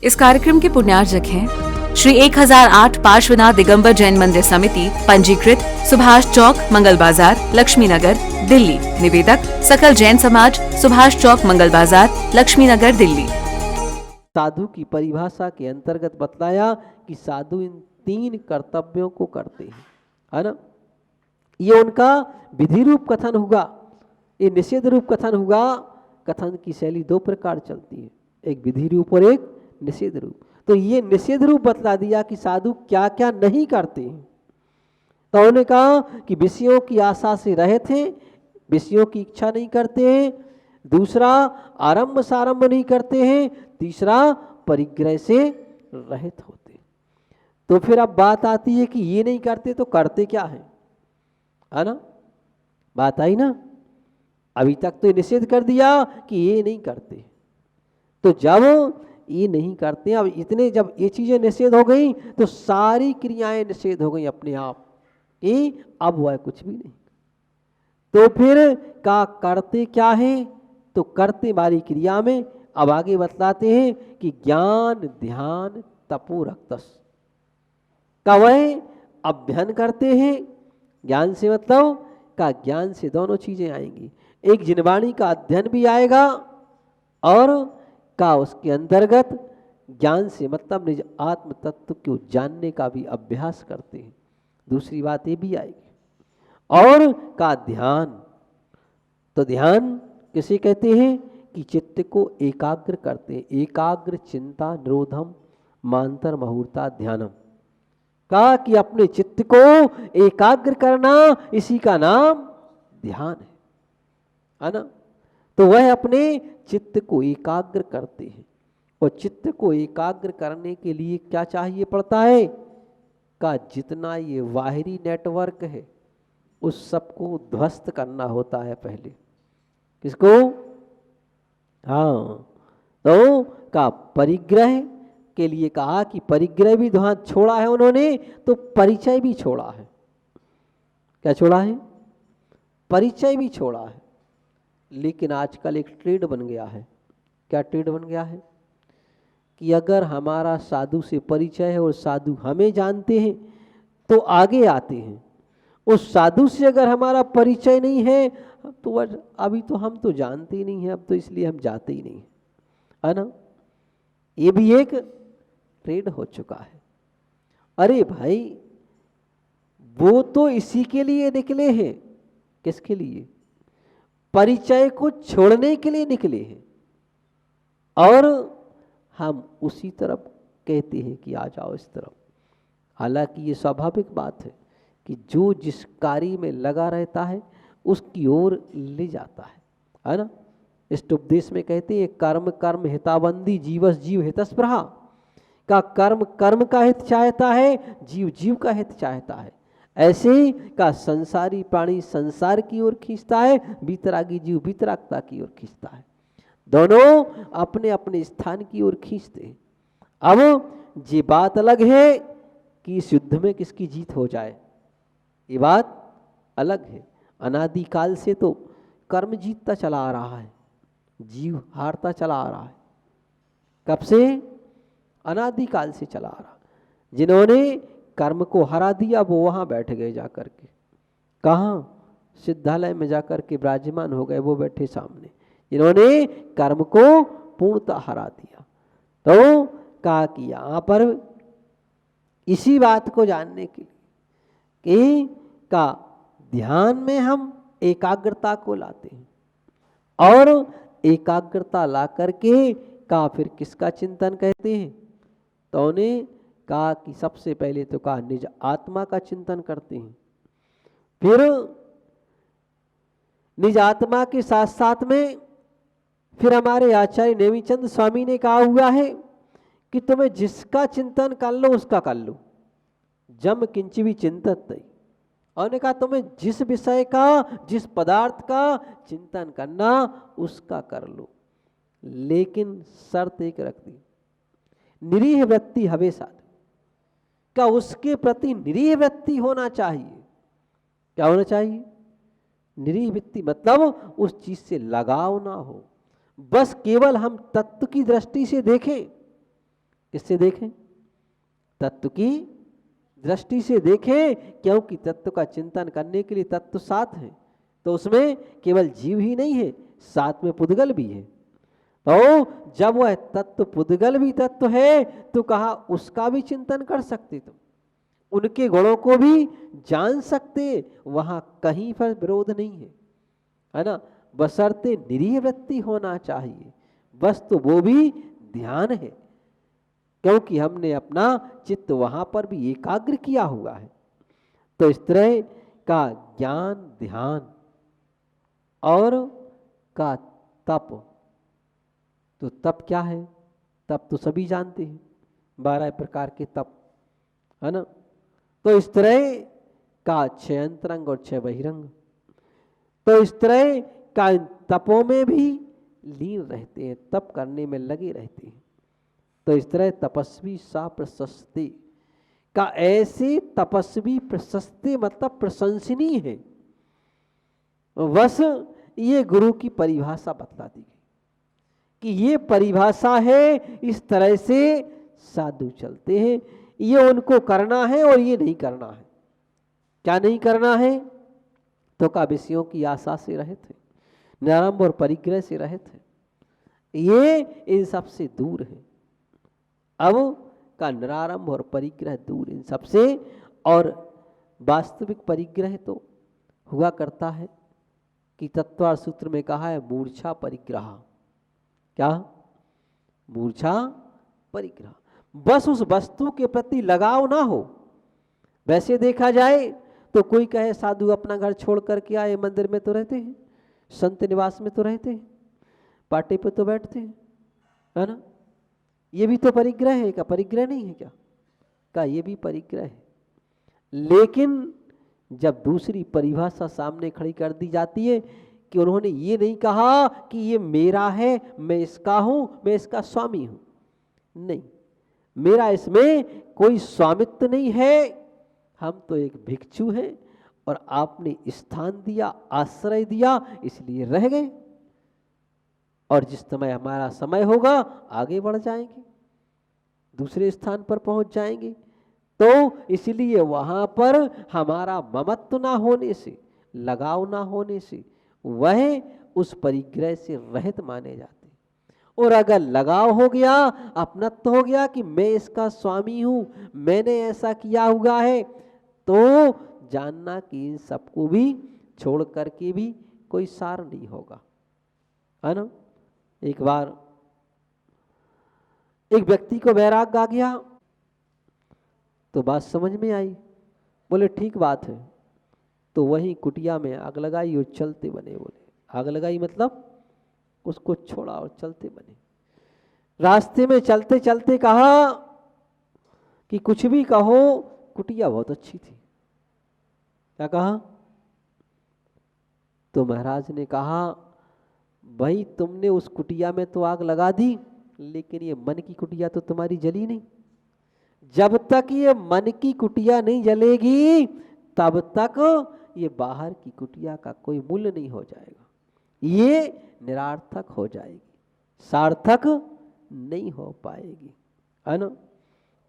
इस कार्यक्रम के पुण्यार्जक हैं श्री 1008 पार्श्वनाथ दिगंबर जैन मंदिर समिति, पंजीकृत, सुभाष चौक, मंगल बाजार, लक्ष्मी नगर, दिल्ली। निवेदक सकल जैन समाज, सुभाष चौक, मंगल बाजार, लक्ष्मी नगर, दिल्ली। साधु की परिभाषा के अंतर्गत बतलाया कि साधु इन 3 कर्तव्यों को करते हैं, है ना। ये उनका विधि रूप कथन हुआ, ये निषेध रूप कथन हुआ। कथन की शैली 2 प्रकार चलती है, एक विधि रूप और एक निषेध रूप। तो ये निषेध रूप बतला दिया कि साधु क्या क्या नहीं करते हैं। तो उन्होंने कहा कि विषयों की आशा से रहित हैं, विषयों की इच्छा नहीं करते हैं। दूसरा, आरंभ सारंभ नहीं करते हैं। तीसरा, परिग्रह से रहित होते। तो फिर अब बात आती है कि ये नहीं करते तो करते क्या है ना। बात आई ना। अभी तक तो निषेध कर दिया कि ये नहीं करते, तो जब ये नहीं करते, अब इतने जब ये चीजें निषेध हो गई तो सारी क्रियाएं निषेध हो गई अपने आप। ये अब वह कुछ भी नहीं। तो फिर का करते क्या है, तो करते वाली क्रिया में अब आगे बतलाते हैं कि ज्ञान ध्यान तपो रक्तस का वह अध्ययन करते हैं। ज्ञान से मतलब का ज्ञान से दोनों चीजें आएंगी, एक जिनवाणी का अध्ययन भी आएगा और का उसके अंतर्गत ज्ञान से मतलब निज आत्म तत्व को जानने का भी अभ्यास करते हैं। दूसरी बात ये भी आएगी। और का ध्यान, तो ध्यान किसे कहते हैं कि चित्त को एकाग्र करते हैं। एकाग्र चिंता निरोधम मांतर मुहूर्ता ध्यानम, कहा कि अपने चित्त को एकाग्र करना, इसी का नाम ध्यान है ना। तो वह अपने चित्त को एकाग्र करते हैं, और चित्त को एकाग्र करने के लिए क्या चाहिए पड़ता है का जितना ये बाहरी नेटवर्क है उस सबको ध्वस्त करना होता है पहले। किसको? हाँ, तो का परिग्रह के लिए कहा कि परिग्रह भी वहां छोड़ा है उन्होंने, तो परिचय भी छोड़ा है। क्या छोड़ा है? परिचय भी छोड़ा है। लेकिन आजकल एक ट्रेड बन गया है। क्या ट्रेड बन गया है कि अगर हमारा साधु से परिचय है और साधु हमें जानते हैं तो आगे आते हैं। उस साधु से अगर हमारा परिचय नहीं है तो अभी तो हम तो जानते ही नहीं है, अब तो इसलिए हम जाते ही नहीं है ना। ये भी एक ट्रेड हो चुका है। अरे भाई, वो तो इसी के लिए निकले हैं। किसके लिए? परिचय को छोड़ने के लिए निकले हैं, और हम उसी तरफ कहते हैं कि आ जाओ इस तरफ। हालांकि ये स्वाभाविक बात है कि जो जिस कार्य में लगा रहता है उसकी ओर ले जाता है ना। इष्टोपदेश में कहते हैं कर्म कर्म हिताबंदी जीवस जीव हितस्पृहा, का कर्म कर्म का हित चाहता है, जीव जीव का हित चाहता है। ऐसे ही का संसारी प्राणी संसार की ओर खींचता है, वितरागी जीव वितरागता की ओर खींचता है। दोनों अपने अपने स्थान की ओर खींचते हैं। अब ये बात अलग है कि इस युद्ध में किसकी जीत हो जाए, ये बात अलग है। अनादिकाल से तो कर्म जीतता चला आ रहा है, जीव हारता चला आ रहा है। कब से? अनादिकाल से चला आ रहा। जिन्होंने कर्म को हरा दिया वो वहां बैठ गए जाकर के। कहाँ? सिद्धालय में जाकर के विराजमान हो गए, वो बैठे सामने। जिन्होंने कर्म को पूर्णतः हरा दिया। तो कहा कि यहां पर इसी बात को जानने के लिए कि का ध्यान में हम एकाग्रता को लाते हैं, और एकाग्रता ला करके का फिर किसका चिंतन कहते हैं, तो उन्हें कहा कि सबसे पहले तो कहा निज आत्मा का चिंतन करते हैं। फिर निज आत्मा के साथ साथ में फिर हमारे आचार्य नेमिचंद स्वामी ने कहा हुआ है कि तुम्हें जिसका चिंतन कर लो उसका कर लो, जम किंच भी चिंतत नहीं। और ने कहा तुम्हें जिस विषय का जिस पदार्थ का चिंतन करना उसका कर लो, लेकिन शर्त एक रख दी, निरीह वृत्ति हमेशा का उसके प्रति निरीह वृत्ति होना चाहिए। क्या होना चाहिए? निरीह वृत्ति मतलब उस चीज से लगाव ना हो, बस केवल हम तत्व की दृष्टि से देखें किससे देखें? तत्व की दृष्टि से देखें, क्योंकि तत्व का चिंतन करने के लिए तत्व साथ है, तो उसमें केवल जीव ही नहीं है, साथ में पुद्गल भी है। तो जब वह तत्व पुद्गल भी तत्व है तो कहा उसका भी चिंतन कर सकते तुम, उनके गुणों को भी जान सकते, वहां कहीं पर विरोध नहीं है ना। बशर्ते निरीह वृत्ति होना चाहिए, बस तो वो भी ध्यान है, क्योंकि हमने अपना चित्त वहां पर भी एकाग्र किया हुआ है। तो इस तरह का ज्ञान, ध्यान और का तप। तो तप क्या है? तप तो सभी जानते हैं, 12 प्रकार के तप, है ना। तो इस तरह का 6 अंतरंग और 6 बहिरंग, तो इस तरह का इन तपों में भी लीन रहते हैं, तप करने में लगे रहते हैं। तो इस तरह तपस्वी सा प्रशस्ति का, ऐसे तपस्वी प्रशस्ति मतलब प्रशंसनीय है। बस ये गुरु की परिभाषा बतला दी गई कि ये परिभाषा है, इस तरह से साधु चलते हैं, ये उनको करना है और ये नहीं करना है। क्या नहीं करना है? तो का विषयों की आशा से रहित है, निरारंभ और परिग्रह से रहित है, ये इन सब से दूर है। अब का निरारंभ और परिग्रह दूर इन सब से, और वास्तविक परिग्रह तो हुआ करता है कि तत्वार सूत्र में कहा है मूर्छा परिग्रह। क्या? मूर्छा परिग्रह। बस उस वस्तु के प्रति लगाव ना हो। वैसे देखा जाए तो कोई कहे साधु अपना घर छोड़ करके आए, मंदिर में तो रहते हैं, संत निवास में तो रहते हैं, पाटे पे तो बैठते हैं, है ना। ये भी तो परिग्रह है। क्या परिग्रह नहीं है? क्या का ये भी परिग्रह है। लेकिन जब दूसरी परिभाषा सामने खड़ी कर दी जाती है कि उन्होंने ये नहीं कहा कि ये मेरा है, मैं इसका हूं, मैं इसका स्वामी हूं, नहीं, मेरा इसमें कोई स्वामित्व नहीं है, हम तो एक भिक्षु हैं और आपने स्थान दिया, आश्रय दिया, इसलिए रह गए, और जिस समय हमारा समय होगा आगे बढ़ जाएंगे, दूसरे स्थान पर पहुंच जाएंगे। तो इसलिए वहां पर हमारा ममत्व ना होने से, लगाव ना होने से, वह उस परिग्रह से रहित माने जाते। और अगर लगाव हो गया, अपनत्व हो गया कि मैं इसका स्वामी हूं, मैंने ऐसा किया हुआ है, तो जानना कि इन सबको भी छोड़ करके भी कोई सार नहीं होगा, है ना। एक बार एक व्यक्ति को वैराग्य आ गया, तो बात समझ में आई, बोले ठीक बात है, तो वहीं कुटिया में आग लगाई और चलते बने। बोले आग लगाई मतलब उसको छोड़ा और चलते बने। रास्ते में चलते चलते कहा कि कुछ भी कहो, कुटिया बहुत अच्छी थी। क्या कहा? तो महाराज ने कहा भाई तुमने उस कुटिया में तो आग लगा दी, लेकिन ये मन की कुटिया तो तुम्हारी जली नहीं। जब तक ये मन की कुटिया नहीं जलेगी, तब तक ये बाहर की कुटिया का कोई मूल्य नहीं हो जाएगा, ये निरार्थक हो जाएगी, सार्थक नहीं हो पाएगी, है ना।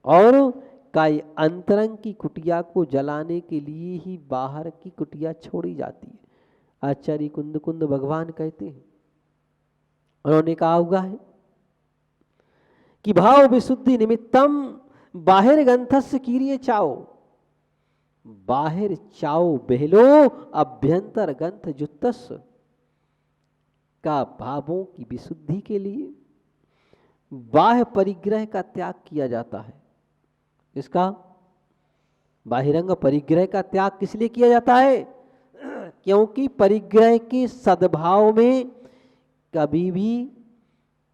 और काई अंतरंग की कुटिया को जलाने के लिए ही बाहर की कुटिया छोड़ी जाती है। आचार्य कुंद कुंद भगवान कहते हैं, उन्होंने कहा हुआ है कि भाव विशुद्धि निमित्तम बाहिर ग्रंथस्य कीरिए चाओ, बाहिर चाओ बहलो अभ्यंतर ग्रंथ जुत्तस। का भावों की विशुद्धि के लिए बाह्य परिग्रह का त्याग किया जाता है। इसका बाहिरंग परिग्रह का त्याग किस लिए किया जाता है? क्योंकि परिग्रह के सद्भाव में कभी भी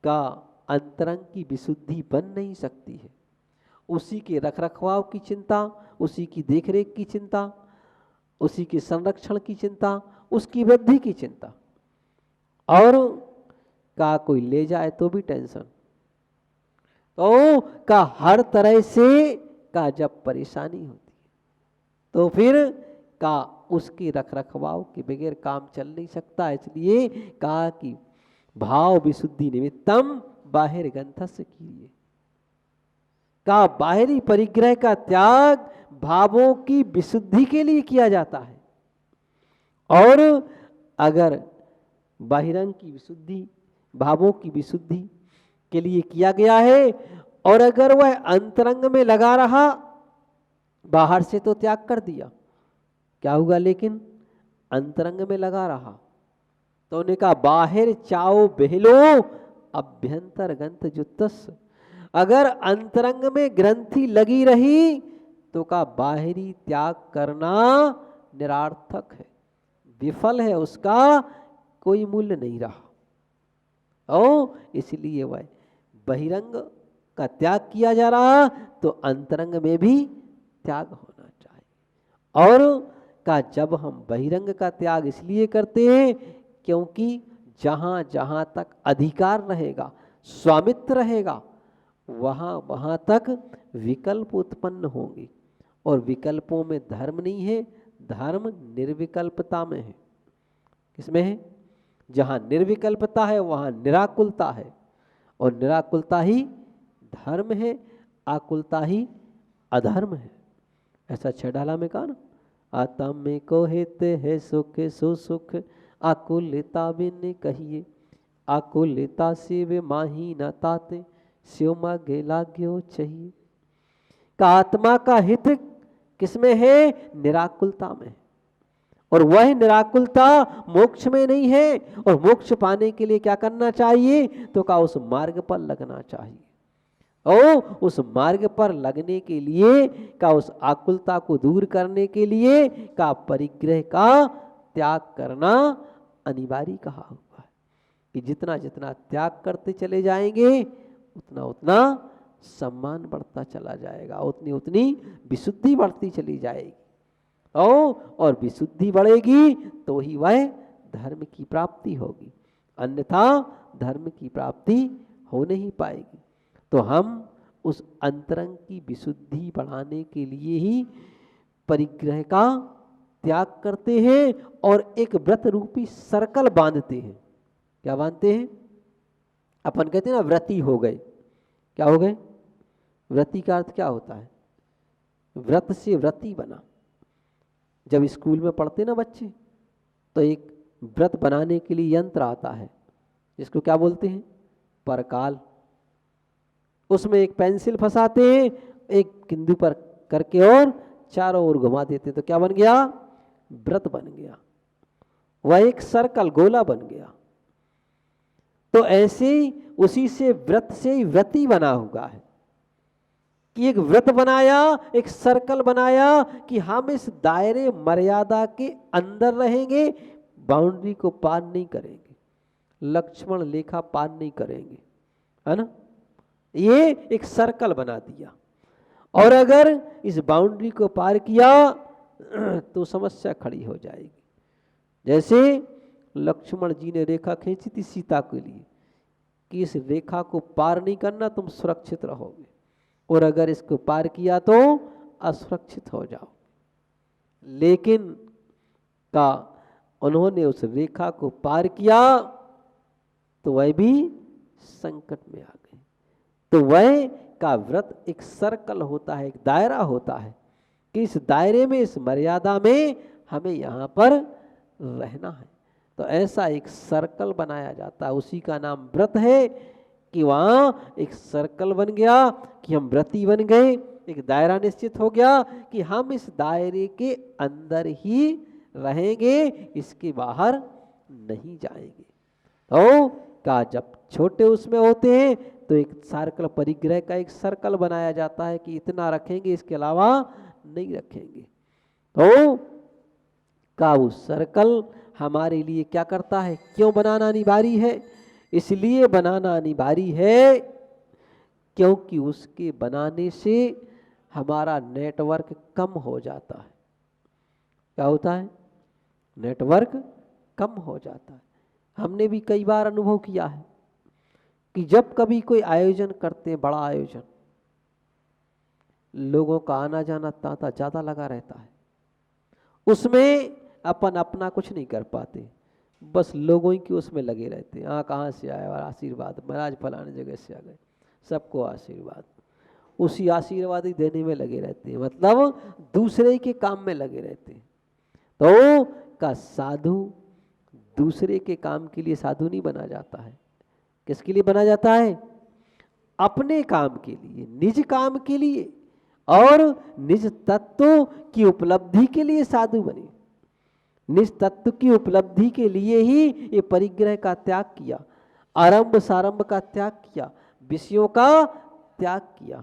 का अंतरंग की विशुद्धि बन नहीं सकती है। उसी के रखरखाव की चिंता, उसी की देखरेख की चिंता, उसी के संरक्षण की चिंता, उसकी वृद्धि की चिंता, और का कोई ले जाए तो भी टेंशन। तो का हर तरह से का जब परेशानी होती है, तो फिर का उसके रखरखाव के बगैर काम चल नहीं सकता। इसलिए कहा कि भाव विशुद्धि निमित्तम बाहिर ग्रंथस्य कीजिए। का बाहरी परिग्रह का त्याग भावों की विशुद्धि के लिए किया जाता है। और अगर बहिरंग की विशुद्धि, भावों की विशुद्धि के लिए किया गया है, और अगर वह अंतरंग में लगा रहा, बाहर से तो त्याग कर दिया, क्या हुआ, लेकिन अंतरंग में लगा रहा, तो उन्हें कहा बाहिर चाओ बहलो अभ्यंतर ग्रंथ जुतस। अगर अंतरंग में ग्रंथि लगी रही तो का बाहरी त्याग करना निरार्थक है, विफल है, उसका कोई मूल्य नहीं रहा। और इसलिए वह बहिरंग का त्याग किया जा रहा तो अंतरंग में भी त्याग होना चाहिए। और का जब हम बहिरंग का त्याग इसलिए करते हैं क्योंकि जहाँ जहाँ तक अधिकार रहेगा, स्वामित्व रहेगा, वहाँ वहाँ तक विकल्प उत्पन्न होंगे। और विकल्पों में धर्म नहीं है, धर्म निर्विकल्पता में है। किसमें है? जहाँ निर्विकल्पता है वहाँ निराकुलता है, और निराकुलता ही धर्म है, आकुलता ही अधर्म है। ऐसा छेडाला में कहा ना, आत्मा में को हेते है सुख सो सुख, आकुलता बिन कहिए, आकुलता से वे माही न ताते, स्यो मागे लाग्यो चाहिए। का आत्मा का हित किसमें है? निराकुलता में। और वह निराकुलता मोक्ष में नहीं है, और मोक्ष पाने के लिए क्या करना चाहिए? तो का उस मार्ग पर लगना चाहिए। और उस मार्ग पर लगने के लिए का उस आकुलता को दूर करने के लिए का परिग्रह का त्याग करना अनिवार्य कहा हुआ है। कि जितना जितना त्याग करते चले जाएंगे उतना उतना सम्मान बढ़ता चला जाएगा, उतनी उतनी विशुद्धि बढ़ती चली जाएगी। और विशुद्धि बढ़ेगी तो ही वह धर्म की प्राप्ति होगी, अन्यथा धर्म की प्राप्ति हो नहीं पाएगी। तो हम उस अंतरंग की विशुद्धि बढ़ाने के लिए ही परिग्रह का त्याग करते हैं और एक व्रत रूपी सर्कल बांधते हैं। क्या बांधते हैं? अपन कहते हैं ना व्रती हो गए। क्या हो गए? व्रती का अर्थ क्या होता है? व्रत से व्रती बना। जब स्कूल में पढ़ते ना बच्चे तो एक व्रत बनाने के लिए यंत्र आता है जिसको क्या बोलते हैं? परकाल। उसमें एक पेंसिल फंसाते हैं, एक बिंदु पर करके और चारों ओर घुमा देते हैं, तो क्या बन गया? व्रत बन गया। वह एक सर्कल, गोला बन गया। तो ऐसे उसी से व्रत से ही व्रती बना हुआ है कि एक व्रत बनाया, एक सर्कल बनाया कि हम इस दायरे मर्यादा के अंदर रहेंगे, बाउंड्री को पार नहीं करेंगे, लक्ष्मण रेखा पार नहीं करेंगे, है ना। ये एक सर्कल बना दिया। और अगर इस बाउंड्री को पार किया तो समस्या खड़ी हो जाएगी। जैसे लक्ष्मण जी ने रेखा खींची थी सीता के लिए कि इस रेखा को पार नहीं करना, तुम सुरक्षित रहोगे, और अगर इसको पार किया तो असुरक्षित हो जाओ। लेकिन का उन्होंने उस रेखा को पार किया तो वह भी संकट में आ गए। तो वह का व्रत एक सर्कल होता है, एक दायरा होता है कि इस दायरे में, इस मर्यादा में हमें यहाँ पर रहना है। तो ऐसा एक सर्कल बनाया जाता है, उसी का नाम व्रत है कि वहाँ एक सर्कल बन गया कि हम व्रती बन गए, एक दायरा निश्चित हो गया कि हम इस दायरे के अंदर ही रहेंगे, इसके बाहर नहीं जाएंगे। तो का जब छोटे उसमें होते हैं तो एक सर्कल, परिग्रह का एक सर्कल बनाया जाता है कि इतना रखेंगे, इसके अलावा नहीं रखेंगे। तो का वो सर्कल हमारे लिए क्या करता है? क्यों बनाना अनिवार्य है? इसलिए बनाना अनिवार्य है क्योंकि उसके बनाने से हमारा नेटवर्क कम हो जाता है। क्या होता है? नेटवर्क कम हो जाता है। हमने भी कई बार अनुभव किया है कि जब कभी कोई आयोजन करते हैं, बड़ा आयोजन, लोगों का आना जाना तांता ज़्यादा लगा रहता है, उसमें अपन अपना कुछ नहीं कर पाते, बस लोगों की उसमें लगे रहते हैं। हाँ, कहाँ से आया और आशीर्वाद, महाराज फलाने जगह से आ गए, सबको आशीर्वाद। उसी आशीर्वाद ही देने में लगे रहते हैं, मतलब दूसरे के काम में लगे रहते हैं। तो का साधु दूसरे के काम के लिए साधु नहीं बना जाता है। किसके लिए बना जाता है? अपने काम के लिए, निज काम के लिए और निज तत्व की उपलब्धि के लिए साधु बने। निज तत्व की उपलब्धि के लिए ही ये परिग्रह का त्याग किया, आरंभ सारंभ का त्याग किया, विषयों का त्याग किया।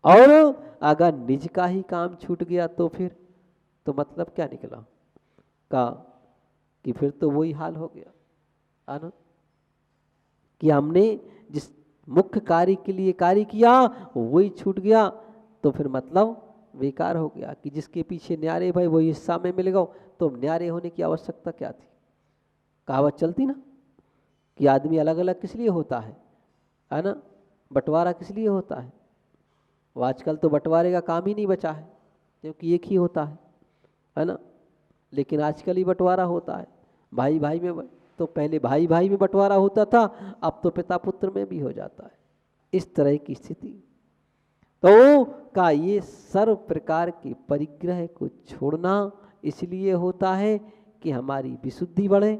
और अगर निज का ही काम छूट गया तो फिर तो मतलब क्या निकला का कि फिर तो वही हाल हो गया है ना, कि हमने जिस मुख्य कार्य के लिए कार्य किया वही छूट गया, तो फिर मतलब बेकार हो गया। कि जिसके पीछे न्यारे भाई वही हिस्सा में मिल गया, तो न्यारे होने की आवश्यकता क्या थी? कहावत चलती ना कि आदमी अलग अलग किस लिए होता है ना, बंटवारा किस लिए होता है। वो आजकल तो बंटवारे का काम ही नहीं बचा है, क्योंकि एक ही होता है ना। लेकिन आजकल ही बंटवारा होता है भाई भाई में, तो पहले भाई भाई में बंटवारा होता था, अब तो पिता पुत्र में भी हो जाता है। इस तरह की स्थिति तो का ये सर्व प्रकार के परिग्रह को छोड़ना इसलिए होता है कि हमारी विशुद्धि बढ़े,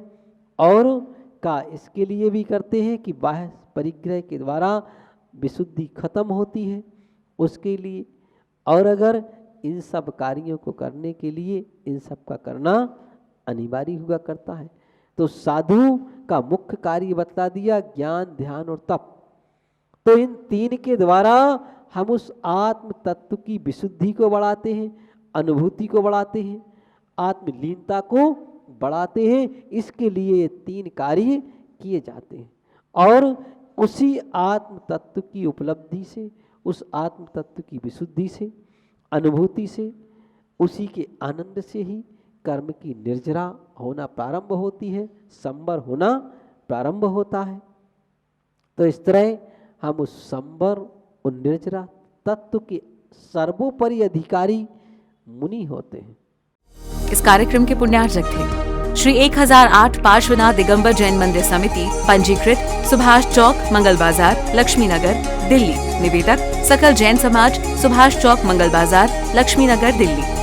और का इसके लिए भी करते हैं कि बाह्य परिग्रह के द्वारा विशुद्धि खत्म होती है उसके लिए। और अगर इन सब कार्यों को करने के लिए इन सब का करना अनिवार्य हुआ करता है, तो साधु का मुख्य कार्य बता दिया ज्ञान, ध्यान और तप। तो इन तीन के द्वारा हम उस आत्म तत्व की विशुद्धि को बढ़ाते हैं, अनुभूति को बढ़ाते हैं, आत्मलीनता को बढ़ाते हैं। इसके लिए ये तीन कार्य किए जाते हैं, और उसी आत्म तत्व की उपलब्धि से, उस आत्म तत्व की विशुद्धि से, अनुभूति से, उसी के आनंद से ही कर्म की निर्जरा होना प्रारंभ होती है, संवर होना प्रारंभ होता है। तो इस तरह हम उस संवर और निर्जरा तत्व के सर्वोपरि अधिकारी मुनि होते हैं। इस कार्यक्रम के पुण्यार्जक थे श्री 1008 पार्श्वनाथ दिगंबर जैन मंदिर समिति, पंजीकृत सुभाष चौक, मंगल बाजार, लक्ष्मी नगर, दिल्ली। निवेदक सकल जैन समाज, सुभाष चौक, मंगल बाजार, लक्ष्मी नगर, दिल्ली।